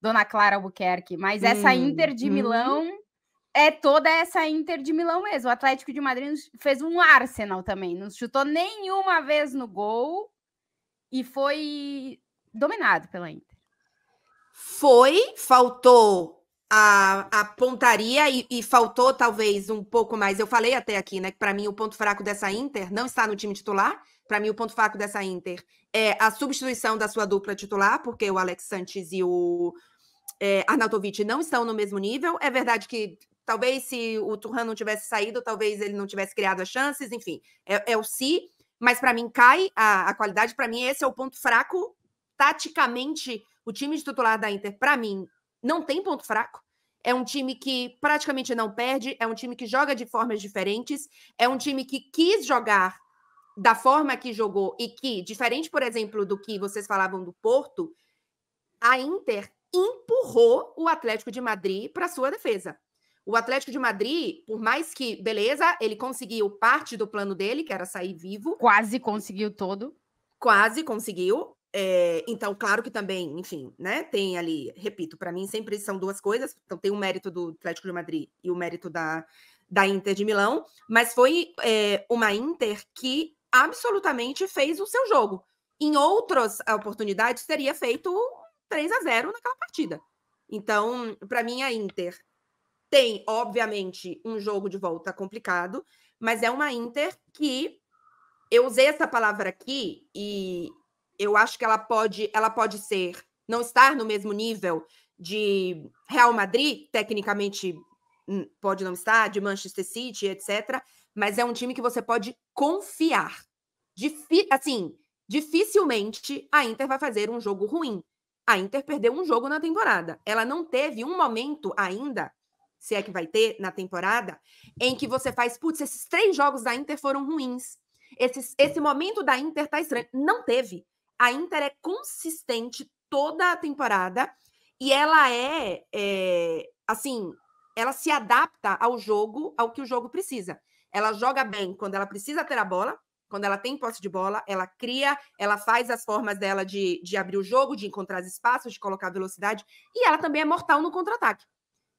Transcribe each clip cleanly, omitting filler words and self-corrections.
Dona Clara Albuquerque, mas essa Inter de Milão é toda essa Inter de Milão mesmo. O Atlético de Madrid fez um Arsenal também, não chutou nenhuma vez no gol e foi dominado pela Inter. Faltou a pontaria e faltou talvez um pouco mais. Eu falei até aqui, né, que para mim o ponto fraco dessa Inter não está no time titular. Para mim o ponto fraco dessa Inter é a substituição da sua dupla titular, porque o Alex Sanches e o Arnautovic não estão no mesmo nível. É verdade que talvez se o Thuram não tivesse saído, talvez ele não tivesse criado as chances, enfim, é o si, mas para mim cai a qualidade. Para mim esse é o ponto fraco. Taticamente, o time de titular da Inter, para mim, não tem ponto fraco. É um time que praticamente não perde, é um time que joga de formas diferentes, é um time que quis jogar da forma que jogou e que, diferente, por exemplo, do que vocês falavam do Porto, a Inter empurrou o Atlético de Madrid para sua defesa. O Atlético de Madrid, por mais que, beleza, ele conseguiu parte do plano dele, que era sair vivo. Quase conseguiu todo. Quase conseguiu. Então, claro que também, enfim, né, tem ali, repito, para mim sempre são duas coisas. Então, tem o mérito do Atlético de Madrid e o mérito da Inter de Milão, mas foi uma Inter que absolutamente fez o seu jogo. Em outras oportunidades, teria feito 3-0 naquela partida. Então, para mim, a Inter tem, obviamente, um jogo de volta complicado, mas é uma Inter que eu usei essa palavra aqui e eu acho que ela pode ser, não estar no mesmo nível de Real Madrid, tecnicamente pode não estar, de Manchester City, etc. Mas é um time que você pode confiar. Assim, dificilmente a Inter vai fazer um jogo ruim. A Inter perdeu um jogo na temporada. Ela não teve um momento ainda, se é que vai ter na temporada, em que você faz, putz, esses 3 jogos da Inter foram ruins. Esse momento da Inter tá estranho. Não teve. A Inter é consistente toda a temporada e ela assim, ela se adapta ao jogo, ao que o jogo precisa. Ela joga bem quando ela precisa ter a bola, quando ela tem posse de bola, ela cria, ela faz as formas dela de abrir o jogo, de encontrar os espaços, de colocar velocidade, e ela também é mortal no contra-ataque.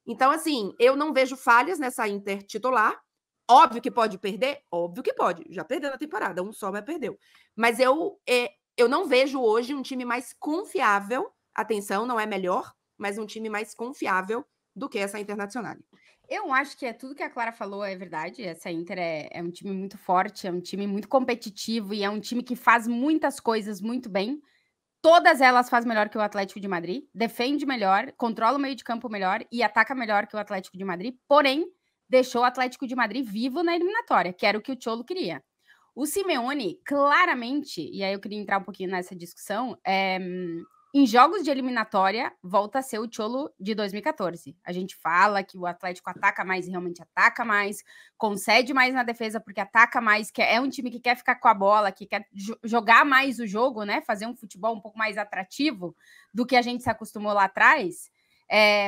Então, assim, eu não vejo falhas nessa Inter titular. Óbvio que pode perder? Óbvio que pode. Já perdeu na temporada, um só, mas perdeu. Mas eu não vejo hoje um time mais confiável, atenção, não é melhor, mas um time mais confiável do que essa Internacional. Eu acho que tudo que a Clara falou é verdade. Essa Inter é um time muito forte, é um time muito competitivo e é um time que faz muitas coisas muito bem. Todas elas fazem melhor que o Atlético de Madrid, defende melhor, controla o meio de campo melhor e ataca melhor que o Atlético de Madrid, porém, deixou o Atlético de Madrid vivo na eliminatória, que era o que o Cholo queria. O Simeone, claramente, e aí eu queria entrar um pouquinho nessa discussão, em jogos de eliminatória, volta a ser o Cholo de 2014. A gente fala que o Atlético ataca mais e realmente ataca mais, concede mais na defesa porque ataca mais, que é um time que quer ficar com a bola, que quer jogar mais o jogo, né? Fazer um futebol um pouco mais atrativo do que a gente se acostumou lá atrás.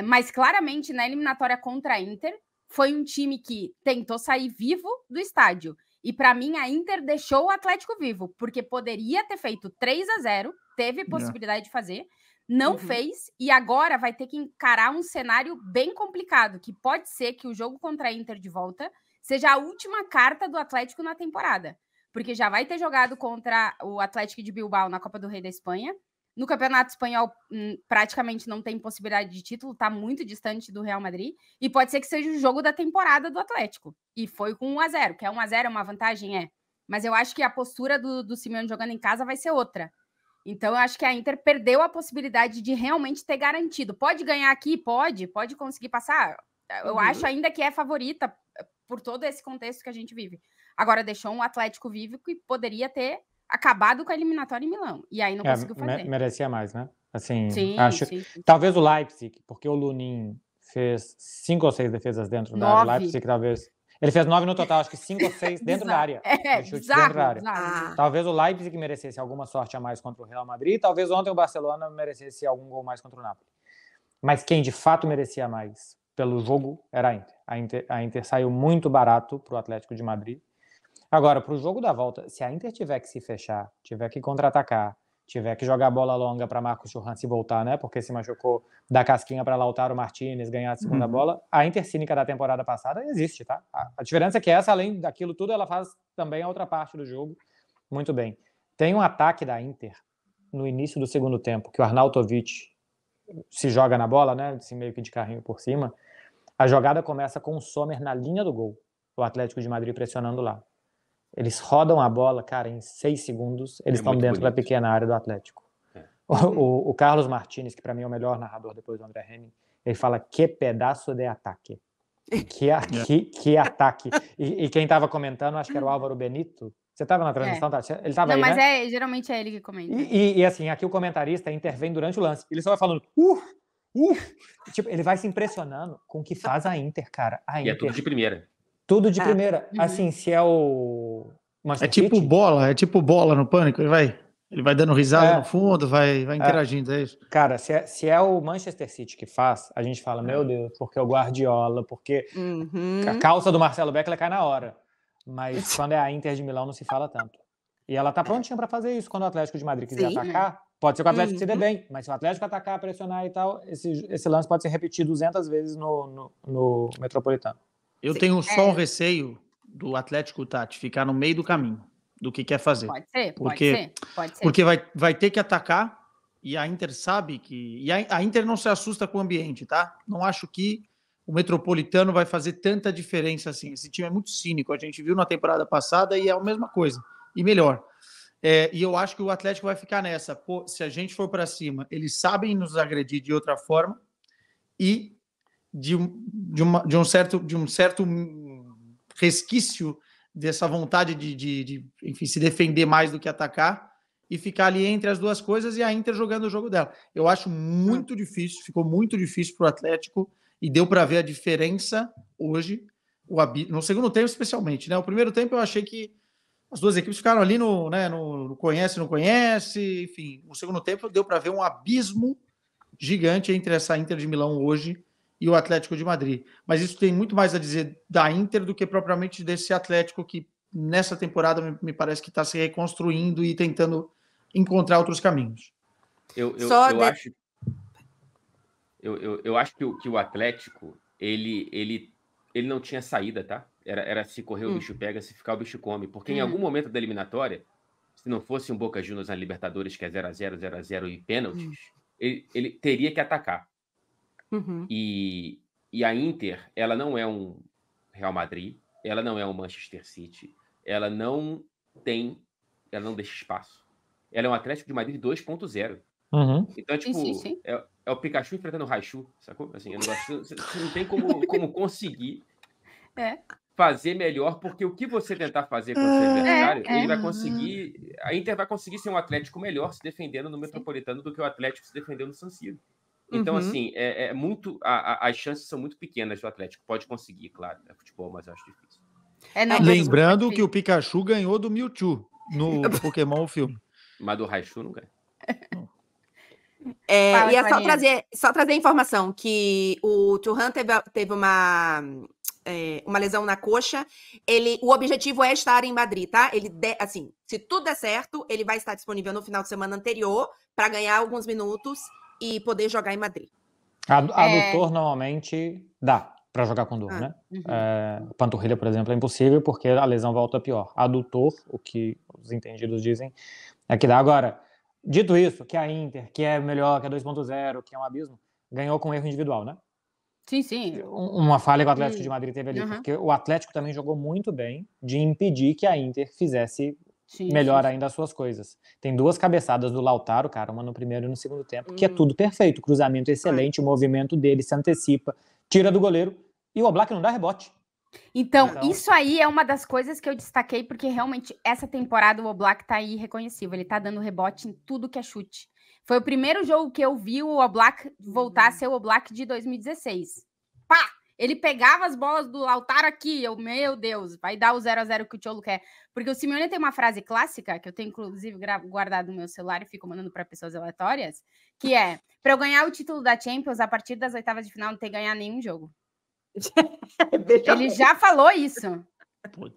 Mas claramente, na eliminatória contra a Inter, foi um time que tentou sair vivo do estádio. E para mim, a Inter deixou o Atlético vivo, porque poderia ter feito 3-0, teve possibilidade de fazer, não fez, e agora vai ter que encarar um cenário bem complicado, que pode ser que o jogo contra a Inter de volta seja a última carta do Atlético na temporada, porque já vai ter jogado contra o Atlético de Bilbao na Copa do Rei da Espanha. No Campeonato Espanhol, praticamente não tem possibilidade de título, tá muito distante do Real Madrid, e pode ser que seja o jogo da temporada do Atlético. E foi com 1-0, que é 1-0, é uma vantagem, mas eu acho que a postura do Simeone jogando em casa vai ser outra. Então, eu acho que a Inter perdeu a possibilidade de realmente ter garantido. Pode ganhar aqui? Pode conseguir passar. Eu acho ainda que é favorita por todo esse contexto que a gente vive. Agora, deixou um Atlético vivo que poderia ter acabado com a eliminatória em Milão. E aí não conseguiu fazer. Merecia mais, né? Assim, sim, acho. Sim. Talvez o Leipzig, porque o Lunin fez 5 ou 6 defesas dentro da área. Leipzig, talvez. Ele fez 9 no total, acho que 5 ou 6 dentro da área. Bizarro. Talvez o Leipzig merecesse alguma sorte a mais contra o Real Madrid, talvez ontem o Barcelona merecesse algum gol mais contra o Napoli. Mas quem de fato merecia mais pelo jogo era a Inter. A Inter saiu muito barato para o Atlético de Madrid. Agora, para o jogo da volta, se a Inter tiver que se fechar, tiver que contra-atacar, tiver que jogar bola longa para Marcos Thuram se voltar, né? Porque se machucou, dar casquinha para Lautaro Martinez, ganhar a segunda bola. A Inter cínica da temporada passada existe, tá? A diferença é que essa, além daquilo tudo, ela faz também a outra parte do jogo muito bem. Tem um ataque da Inter no início do segundo tempo, que o Arnautovic se joga na bola, né? Assim, meio que de carrinho por cima. A jogada começa com o Sommer na linha do gol. O Atlético de Madrid pressionando lá. Eles rodam a bola, cara, em 6 segundos. Eles estão dentro da pequena área do Atlético. O Carlos Martinez, que para mim é o melhor narrador depois do André Henning, ele fala que pedaço de ataque. Que ataque. E quem estava comentando, acho que era o Álvaro Benito. Você estava na transmissão? Tá? Ele estava aí, mas né? geralmente é ele que comenta. E assim, aqui o comentarista intervém durante o lance. Ele só vai falando, tipo, ele vai se impressionando com o que faz a Inter, cara. E é tudo de primeira. Tudo de primeira. Assim, se é o Manchester City... é tipo bola no Pânico, ele vai dando risada no fundo, vai interagindo, é isso? Cara, se é o Manchester City que faz, a gente fala, meu Deus, porque o Guardiola, porque a calça do Marcelo Beckler cai na hora. Mas quando é a Inter de Milão não se fala tanto. E ela tá prontinha para fazer isso. Quando o Atlético de Madrid quiser atacar, pode ser que o Atlético se dê bem, mas se o Atlético atacar, pressionar e tal, esse lance pode ser repetido 200 vezes no Metropolitano. Eu tenho só um receio do Atlético, Tati, ficar no meio do caminho do que quer fazer. Pode ser. Porque vai ter que atacar e a Inter sabe que... E a Inter não se assusta com o ambiente, tá? Não acho que o Metropolitano vai fazer tanta diferença assim. Esse time é muito cínico, a gente viu na temporada passada e é a mesma coisa, e melhor. E eu acho que o Atlético vai ficar nessa. Pô, se a gente for para cima, eles sabem nos agredir de outra forma e de um certo resquício dessa vontade de enfim, se defender mais do que atacar e ficar ali entre as duas coisas e a Inter jogando o jogo dela. Eu acho muito difícil, ficou muito difícil para o Atlético e deu para ver a diferença hoje, no segundo tempo especialmente, né? O primeiro tempo eu achei que as duas equipes ficaram ali no conhece, não conhece, enfim. No segundo tempo deu para ver um abismo gigante entre essa Inter de Milão hoje e o Atlético de Madrid. Mas isso tem muito mais a dizer da Inter do que propriamente desse Atlético que nessa temporada me parece que está se reconstruindo e tentando encontrar outros caminhos. Eu acho que o Atlético ele não tinha saída, tá? Era se correr o bicho pega, se ficar o bicho come. Porque em algum momento da eliminatória, se não fosse um Boca Juniors na Libertadores, que é 0-0, 0-0 e pênaltis, ele teria que atacar. E a Inter, ela não é um Real Madrid, ela não é um Manchester City, ela não deixa espaço. Ela é um Atlético de Madrid 2.0. Então, tipo, sim. É o Pikachu enfrentando o Raichu, sacou? Assim, você não tem como conseguir fazer melhor, porque o que você tentar fazer com o seu adversário, ele vai conseguir... A Inter vai conseguir ser um Atlético melhor se defendendo no Metropolitano do que o Atlético se defendendo no San Siro. Então, assim, muito... As chances são muito pequenas do Atlético. Pode conseguir, claro, é futebol, mas eu acho difícil. Lembrando que o Pikachu ganhou do Mewtwo no Pokémon filme. Mas do Raichu não ganha. E é só trazer a informação que o Thuram teve uma lesão na coxa. O objetivo é estar em Madrid, tá? Assim, se tudo der certo, ele vai estar disponível no final de semana anterior para ganhar alguns minutos e poder jogar em Madrid. Adutor normalmente dá para jogar com dor, né? Panturrilha, por exemplo, é impossível porque a lesão volta pior. Adutor, o que os entendidos dizem, é que dá. Agora, dito isso, que a Inter, que é melhor, que é 2.0, que é um abismo, ganhou com erro individual, né? Sim. Uma falha que o Atlético de Madrid teve ali, porque o Atlético também jogou muito bem de impedir que a Inter fizesse melhor ainda as suas coisas. Tem 2 cabeçadas do Lautaro, cara, uma no primeiro e no segundo tempo, que é tudo perfeito, cruzamento excelente, o movimento dele se antecipa, tira do goleiro, e o Oblak não dá rebote. Então, isso aí é uma das coisas que eu destaquei, porque realmente essa temporada o Oblak tá aí irreconhecível, ele tá dando rebote em tudo que é chute. Foi o primeiro jogo que eu vi o Oblak voltar a ser o Oblak de 2016. Pá! Ele pegava as bolas do Lautaro aqui, meu Deus, vai dar o 0-0 que o Tcholo quer. Porque o Simeone tem uma frase clássica, que eu tenho inclusive guardado no meu celular e fico mandando para pessoas aleatórias, que é, para eu ganhar o título da Champions, a partir das oitavas de final, não ter que ganhar nenhum jogo. Ele já falou isso.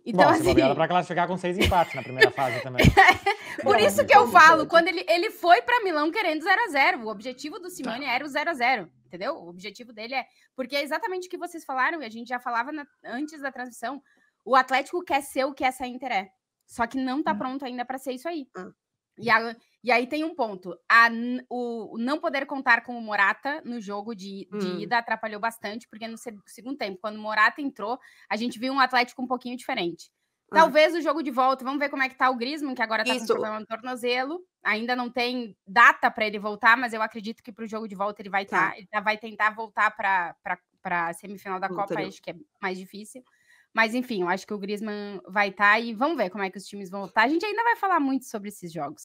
Então, Bom, se assim, bobear, dá pra classificar com 6 empates na primeira fase também. por isso que eu falo, quando ele foi para Milão querendo 0-0, o objetivo do Simeone era o 0-0, entendeu? O objetivo dele é... Porque é exatamente o que vocês falaram, e a gente já falava antes da transmissão, o Atlético quer ser o que essa Inter é, só que não tá pronto ainda para ser isso aí. E aí tem um ponto, o não poder contar com o Morata no jogo de ida atrapalhou bastante, porque no segundo tempo, quando o Morata entrou, a gente viu um Atlético um pouquinho diferente. Talvez o jogo de volta, vamos ver como é que tá o Griezmann, que agora tá com problema no tornozelo, ainda não tem data para ele voltar, mas eu acredito que pro jogo de volta ele vai vai tentar voltar para a semifinal da Copa, acho que é mais difícil. Mas enfim, eu acho que o Griezmann vai estar e vamos ver como é que os times vão voltar. A gente ainda vai falar muito sobre esses jogos.